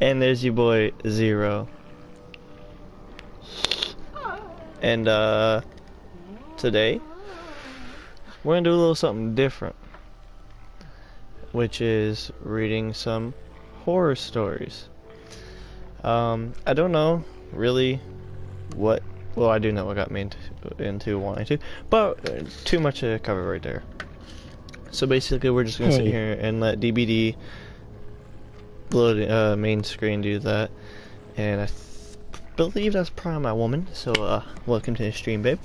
And there's your boy Zero. And today we're gonna do a little something different, which is reading some horror stories. I don't know really what. Well, I do know what got me into wanting to, but too much to cover right there. So basically, we're just gonna sit here and let DBD load main screen do that, and I believe that's probably my woman. So welcome to the stream, babe.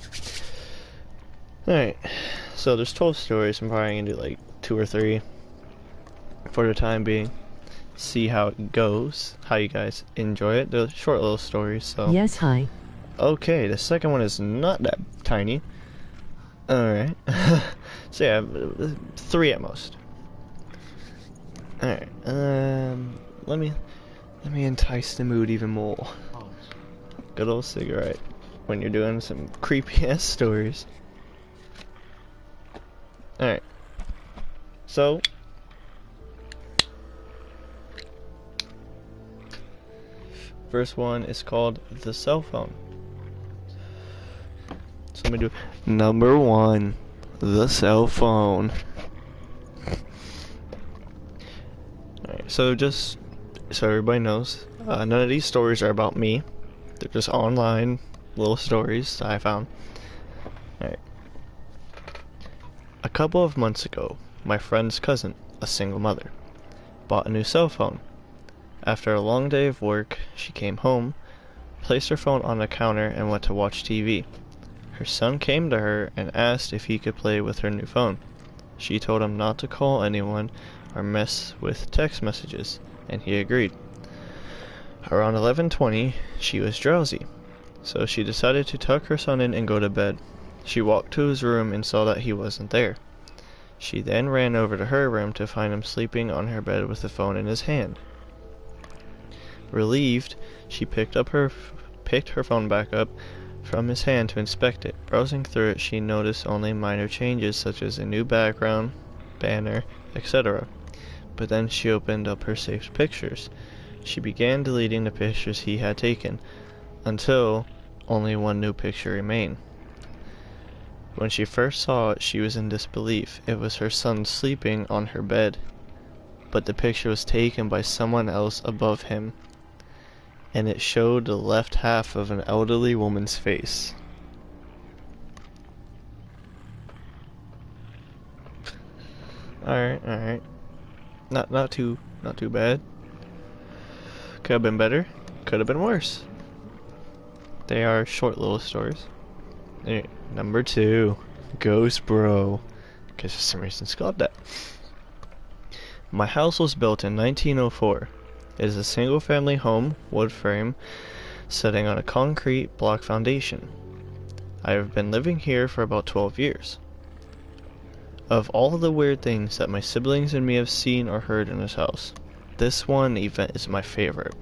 All right, so there's 12 stories. I'm probably gonna do like 2 or 3 for the time being. See how it goes, how you guys enjoy it. They're short little stories, so. Yes, hi. Okay, the second one is not that tiny. Alright. So yeah, 3 at most. Alright, let me entice the mood even more. Good old cigarette when you're doing some creepy ass stories. Alright. So first one is called The Cell Phone. So let me do number 1, the cell phone. Alright, so just so everybody knows, none of these stories are about me. They're just online little stories that I found. Alright. A couple of months ago, my friend's cousin, a single mother, bought a new cell phone. After a long day of work, she came home, placed her phone on the counter, and went to watch TV. Her son came to her and asked if he could play with her new phone. She told him not to call anyone or mess with text messages, and he agreed. Around 11:20, she was drowsy, so she decided to tuck her son in and go to bed. She walked to his room and saw that he wasn't there. She then ran over to her room to find him sleeping on her bed with the phone in his hand. Relieved, she picked her phone back up from his hand to inspect it. Browsing through it, she noticed only minor changes such as a new background, banner, etc. But then she opened up her saved pictures. She began deleting the pictures he had taken, until only one new picture remained. When she first saw it, she was in disbelief. It was her son sleeping on her bed, but the picture was taken by someone else above him, and it showed the left half of an elderly woman's face. Alright. Not too bad. Could have been better. Could have been worse. They are short little stories. Alright, number 2. Ghost Bro. Because for some reason it's called that. My house was built in 1904. It is a single-family home, wood frame, sitting on a concrete block foundation. I have been living here for about 12 years. Of all the weird things that my siblings and me have seen or heard in this house, this one event is my favorite.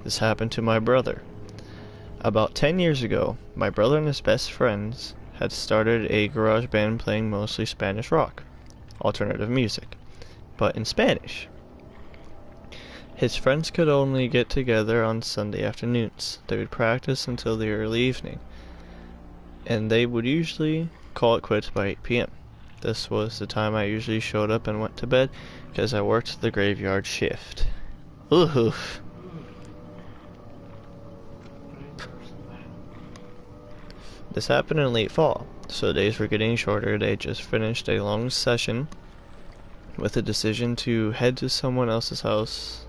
This happened to my brother. About 10 years ago, my brother and his best friends had started a garage band playing mostly Spanish rock, alternative music, but in Spanish. His friends could only get together on Sunday afternoons. They would practice until the early evening, and they would usually call it quits by 8 p.m. This was the time I usually showed up and went to bed, because I worked the graveyard shift. Oof. This happened in late fall, so days were getting shorter. They just finished a long session with a decision to head to someone else's house.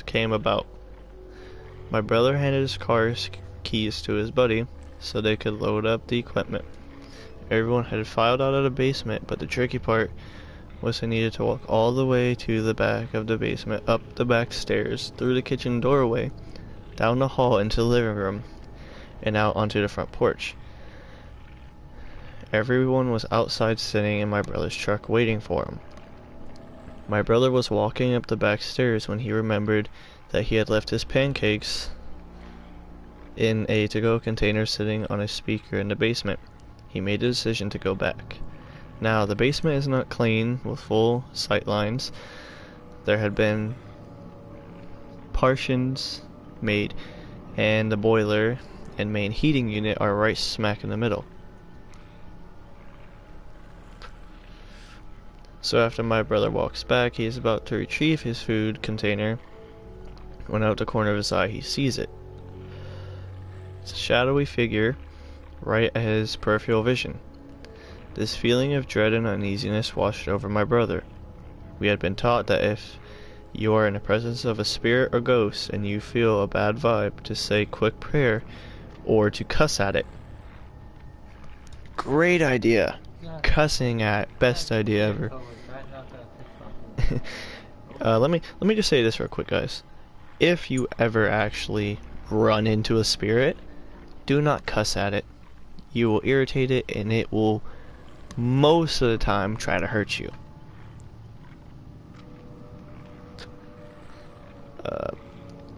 Came about. My brother handed his car's keys to his buddy so they could load up the equipment. Everyone had filed out of the basement, but the tricky part was they needed to walk all the way to the back of the basement, up the back stairs, through the kitchen doorway, down the hall into the living room, and out onto the front porch. Everyone was outside sitting in my brother's truck waiting for him. My brother was walking up the back stairs when he remembered that he had left his pancakes in a to-go container sitting on a speaker in the basement. He made a decision to go back. Now, the basement is not clean with full sight lines. There had been partitions made, and the boiler and main heating unit are right smack in the middle. So after my brother walks back, he is about to retrieve his food container when out the corner of his eye he sees it. It's a shadowy figure right at his peripheral vision. This feeling of dread and uneasiness washed over my brother. We had been taught that if you are in the presence of a spirit or ghost and you feel a bad vibe, to say quick prayer or to cuss at it. Great idea. Cussing at, best idea ever. Let me just say this real quick, guys. If you ever actually run into a spirit, do not cuss at it. You will irritate it, and it will most of the time try to hurt you.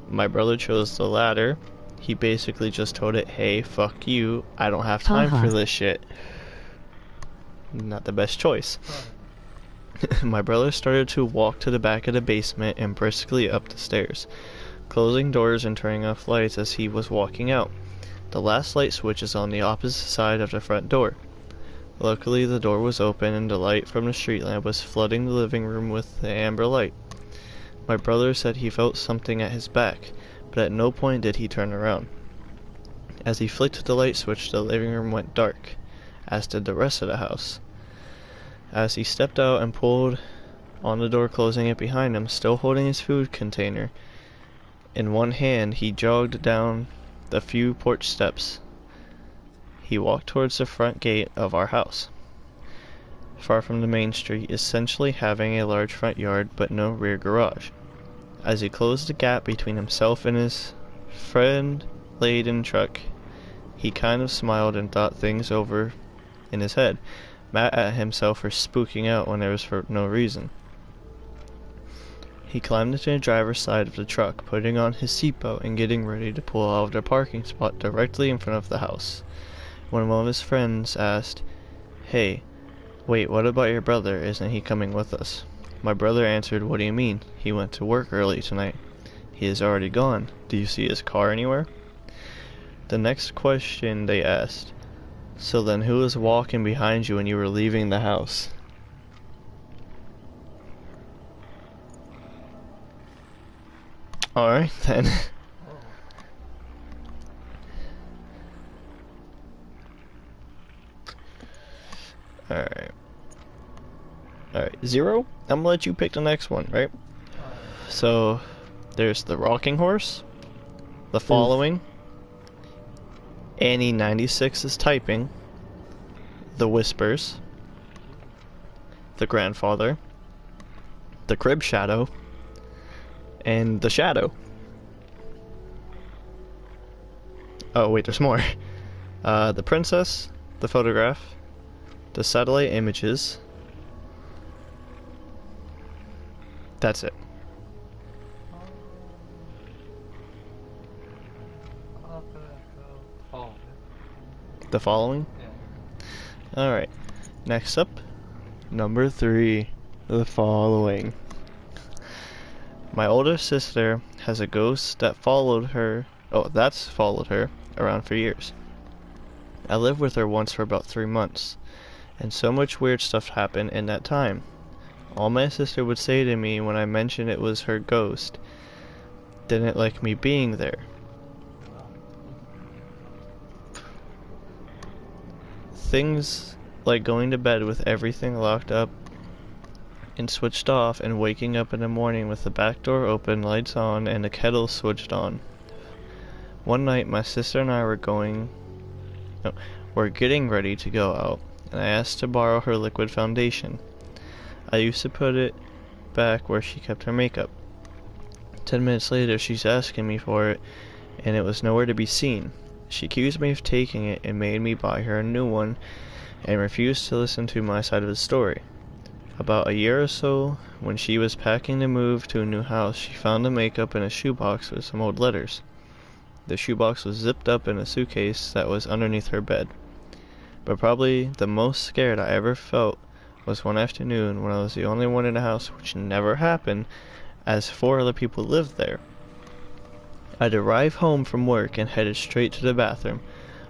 My brother chose the latter. He basically just told it, hey, fuck you, I don't have time for this shit. Not the best choice. My brother started to walk to the back of the basement and briskly up the stairs, closing doors and turning off lights as he was walking out. The last light switch is on the opposite side of the front door. Luckily, the door was open and the light from the street lamp was flooding the living room with the amber light. My brother said he felt something at his back, but at no point did he turn around. As he flicked the light switch, the living room went dark, as did the rest of the house. As he stepped out and pulled on the door, closing it behind him, still holding his food container in one hand, he jogged down the few porch steps. He walked towards the front gate of our house, far from the main street, essentially having a large front yard but no rear garage. As he closed the gap between himself and his friend-laden truck, he kind of smiled and thought things over in his head, mad at himself for spooking out when there was for no reason. He climbed into the driver's side of the truck, putting on his seatbelt and getting ready to pull out of the parking spot directly in front of the house, when one of his friends asked, "Hey, wait, what about your brother? Isn't he coming with us?" My brother answered, "What do you mean? He went to work early tonight." "He is already gone. Do you see his car anywhere?" The next question they asked, "So then who was walking behind you when you were leaving the house?" Alright then. Alright. Alright, Zero, I'm gonna let you pick the next one, right? So, there's the Rocking Horse, the Following, Annie 96 is Typing, the Whispers, the Grandfather, the Crib Shadow, and the Shadow. Oh wait, there's more. The Princess, the Photograph, the Satellite Images. That's it. The Following? Yeah. Alright. Next up, number 3, the Following. My older sister has a ghost that followed her around for years. I lived with her once for about 3 months, and so much weird stuff happened in that time. All my sister would say to me when I mentioned it was her ghost, didn't like me being there. Things like going to bed with everything locked up and switched off, and waking up in the morning with the back door open, lights on, and the kettle switched on. One night my sister and I were getting ready to go out, and I asked to borrow her liquid foundation. I used to put it back where she kept her makeup. 10 minutes later she's asking me for it, and it was nowhere to be seen. She accused me of taking it and made me buy her a new one, and refused to listen to my side of the story. About a year or so, when she was packing to move to a new house, she found the makeup in a shoebox with some old letters. The shoebox was zipped up in a suitcase that was underneath her bed. But probably the most scared I ever felt was one afternoon when I was the only one in the house, which never happened, as 4 other people lived there. I'd arrived home from work and headed straight to the bathroom.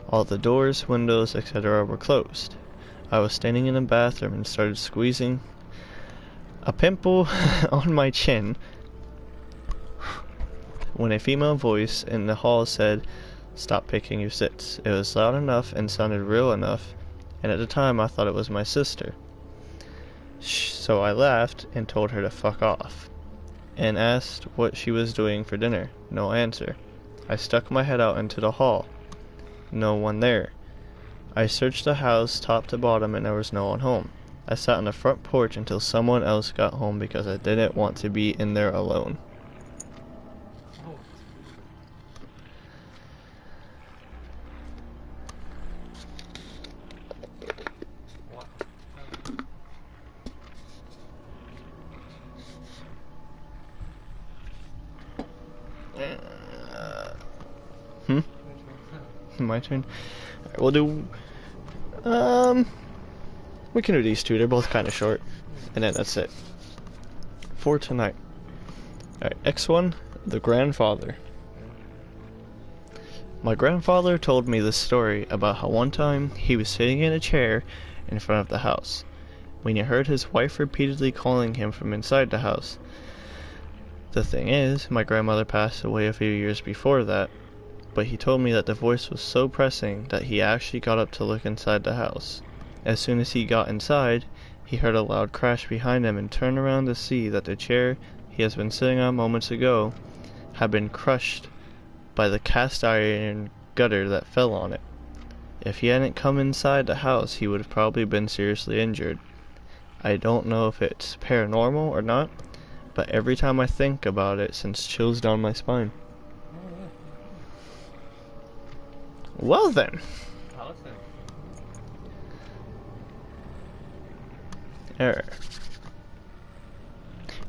All the doors, windows, etc. were closed. I was standing in the bathroom and started squeezing a pimple on my chin when a female voice in the hall said, "Stop picking your zits." It was loud enough and sounded real enough, and at the time I thought it was my sister. So I laughed and told her to fuck off, and asked what she was doing for dinner. No answer. I stuck my head out into the hall. No one there. I searched the house top to bottom and there was no one home. I sat on the front porch until someone else got home because I didn't want to be in there alone. My turn? Alright, we'll do... we can do these two. They're both kind of short. And then that's it. For tonight. Alright, X1, the grandfather. My grandfather told me this story about how one time he was sitting in a chair in front of the house when he heard his wife repeatedly calling him from inside the house. The thing is, my grandmother passed away a few years before that, but he told me that the voice was so pressing that he actually got up to look inside the house. As soon as he got inside, he heard a loud crash behind him and turned around to see that the chair he has been sitting on moments ago had been crushed by the cast iron gutter that fell on it. If he hadn't come inside the house, he would have probably been seriously injured. I don't know if it's paranormal or not, but every time I think about it, sends chills down my spine. Well then. Alright.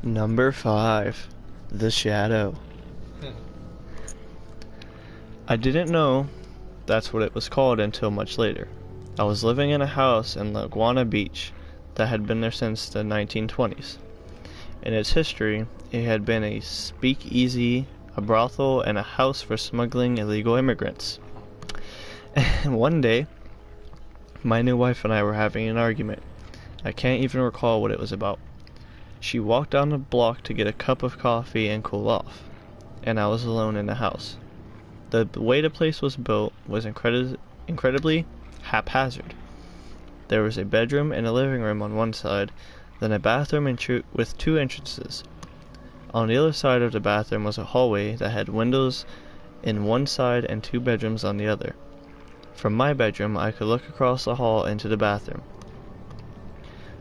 Number 5. The Shadow. I didn't know that's what it was called until much later. I was living in a house in Laguna Beach that had been there since the 1920s. In its history, it had been a speakeasy, a brothel, and a house for smuggling illegal immigrants. And one day, my new wife and I were having an argument. I can't even recall what it was about. She walked down the block to get a cup of coffee and cool off, and I was alone in the house. The way the place was built was incredibly haphazard. There was a bedroom and a living room on one side, then a bathroom with 2 entrances. On the other side of the bathroom was a hallway that had windows in one side and 2 bedrooms on the other. From my bedroom, I could look across the hall into the bathroom.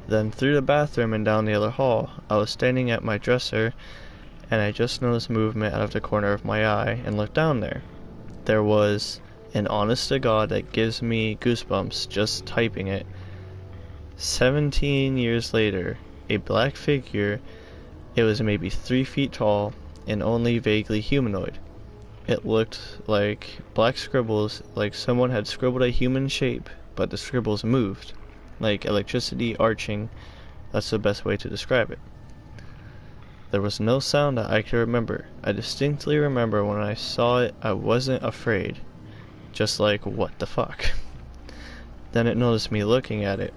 Then through the bathroom and down the other hall, I was standing at my dresser, and I just noticed movement out of the corner of my eye and looked down there. There was, and honest to God, that gives me goosebumps just typing it. 17 years later, a black figure. It was maybe 3 feet tall and only vaguely humanoid. It looked like black scribbles, like someone had scribbled a human shape, but the scribbles moved, like electricity arching. That's the best way to describe it. There was no sound that I could remember. I distinctly remember when I saw it, I wasn't afraid. Just like, what the fuck? Then it noticed me looking at it.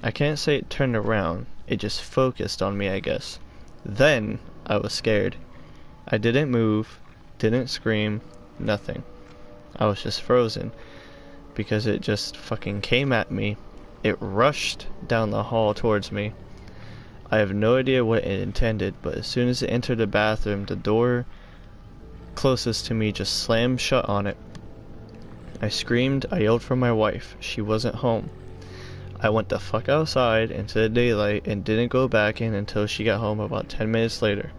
I can't say it turned around, it just focused on me, I guess. Then I was scared. I didn't move, didn't scream, nothing. I was just frozen, because it just fucking came at me. It rushed down the hall towards me. I have no idea what it intended, but as soon as it entered the bathroom, the door closest to me just slammed shut on it. I screamed, I yelled for my wife. She wasn't home. I went the fuck outside into the daylight and didn't go back in until she got home about 10 minutes later.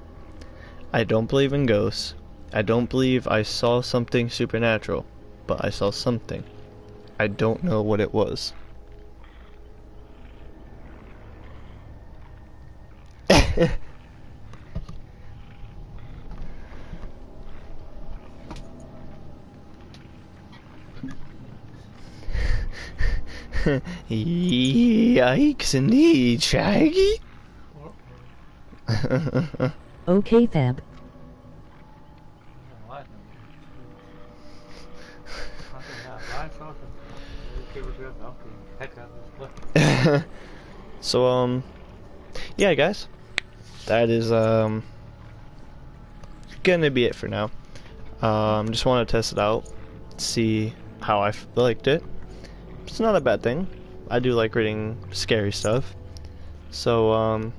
I don't believe in ghosts. I don't believe I saw something supernatural, but I saw something. I don't know what it was. Yikes indeed, Shaggy. Okay, Fab. So, yeah, guys, that is, gonna be it for now. Just want to test it out, see how I liked it. It's not a bad thing. I do like reading scary stuff. So,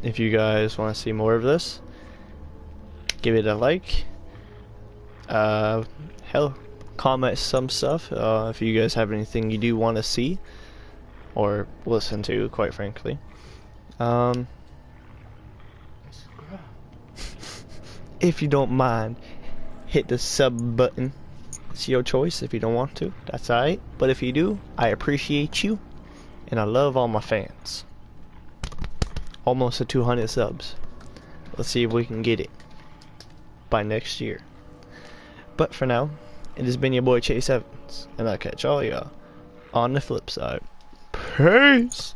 if you guys want to see more of this, give it a like. Hell, comment some stuff if you guys have anything you do want to see or listen to, quite frankly. If you don't mind, hit the sub button. It's your choice. If you don't want to, that's alright. But if you do, I appreciate you, and I love all my fans. Almost at 200 subs. Let's see if we can get it by next year. But for now, it has been your boy Chase Evans, and I'll catch all y'all on the flip side. Peace!